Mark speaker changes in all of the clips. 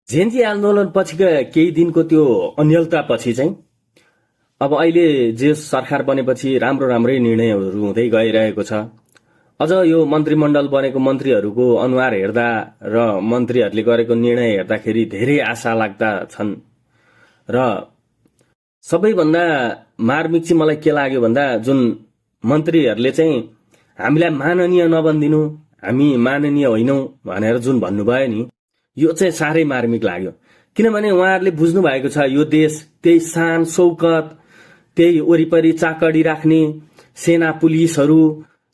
Speaker 1: झेन्जी आन्दोलन पछिका केही दिनको त्यो अन्यलतापछि चाहिँ अब अहिले जे सरकार बनेपछि राम्रै निर्णयहरू हुँदै गइरहेको छ। अझ यो मन्त्रीमण्डल बनेको मन्त्रीहरूको अनुहार हेर्दा र मन्त्रीहरूले गरेको निर्णय हेर्दाखेरि धेरै आशा लाग्दा छन्। र सबैभन्दा मार्मिक चाहिँ मलाई के लाग्यो भन्दा जुन मन्त्रीहरूले चाहिँ हामीलाई माननीय नबनिदिनु, हामी माननीय होइनौँ भनेर जुन भन्नुभयो नि, यो चाहिँ साह्रै मार्मिक लाग्यो। किनभने उहाँहरूले बुझ्नु भएको छ यो देश त्यही शान शौकत, त्यही वरिपरि चाकडी राख्ने, सेना पुलिसहरू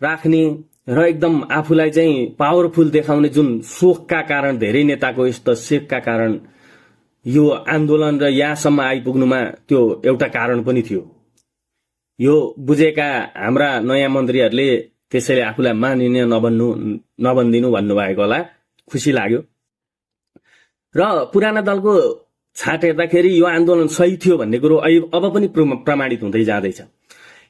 Speaker 1: राख्ने र एकदम आफूलाई चाहिँ पावरफुल देखाउने जुन सोखका कारण धेरै नेताको यस्तो सेखका कारण यो आन्दोलन र यहाँसम्म आइपुग्नुमा त्यो एउटा कारण पनि थियो। यो बुझेका हाम्रा नयाँ मन्त्रीहरूले त्यसैले आफूलाई माननीय नबनिदिनु भन्नुभएको होला, खुसी लाग्यो। र पुराना दलको छाट हेर्दाखेरि यो आन्दोलन सही थियो भन्ने कुरो अब पनि प्रमाणित हुँदै जाँदैछ।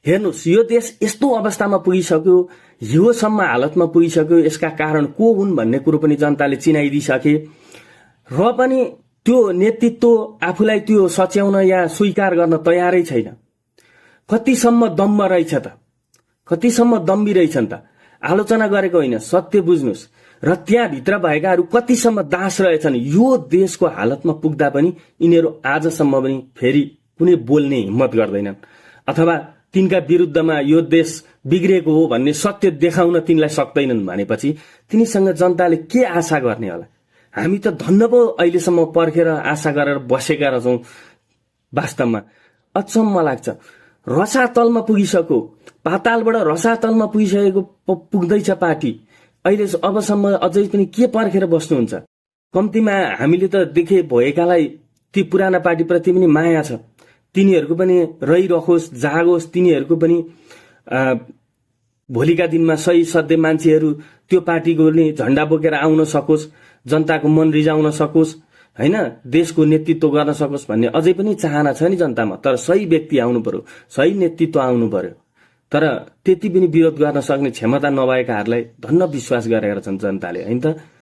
Speaker 1: हेर्नुहोस्, यो देश यस्तो अवस्थामा पुगिसक्यो, योसम्म हालतमा पुगिसक्यो, यसका कारण को हुन् भन्ने कुरो पनि जनताले चिनाइदिइसके। र पनि त्यो नेतृत्व आफूलाई त्यो सच्याउन या स्वीकार गर्न तयारै छैन। कतिसम्म दम्ब रहेछ त, कतिसम्म दम्बी रहेछन् त, आलोचना गरेको होइन, सत्य बुझ्नुहोस्। र त्यहाँभित्र भएकाहरू कतिसम्म दास रहेछन्, यो देशको हालतमा पुग्दा पनि यिनीहरू आजसम्म पनि फेरि कुनै बोल्ने हिम्मत गर्दैनन्, अथवा तिनका विरुद्धमा यो देश बिग्रेको हो भन्ने सत्य देखाउन तिनलाई सक्दैनन् भनेपछि तिनीसँग जनताले के आशा गर्ने होला? हामी त धन्न पो अहिलेसम्म पर्खेर आशा गरेर बसेका रहेछौँ। वास्तवमा अचम्म लाग्छ। रसातलमा पुगिसक्यो, पातालबाट रसातलमा पुगिसकेको पुग्दैछ पार्टी। अहिले अबसम्म अझै पनि के पर्खेर बस्नुहुन्छ? कम्तीमा हामीले त देखे भएकालाई ती पुराना पार्टीप्रति पनि माया छ, तिनीहरूको पनि रहिरहोस्, जागोस्, तिनीहरूको पनि भोलिका दिनमा सही सधैँ मान्छेहरू त्यो पार्टीको नि झण्डा बोकेर आउन सकोस्, जनताको मन रिजाउन सकोस्, हैन, देशको नेतृत्व गर्न सकोस् भन्ने अझै पनि चाहना छ नि जनतामा। तर सही व्यक्ति आउनु पर्यो, सही नेतृत्व आउनु पर्यो। तर त्यति पनि विरोध गर्न सक्ने क्षमता नभएकाहरूलाई धन्न विश्वास गरेका छन् जनताले, हैन त।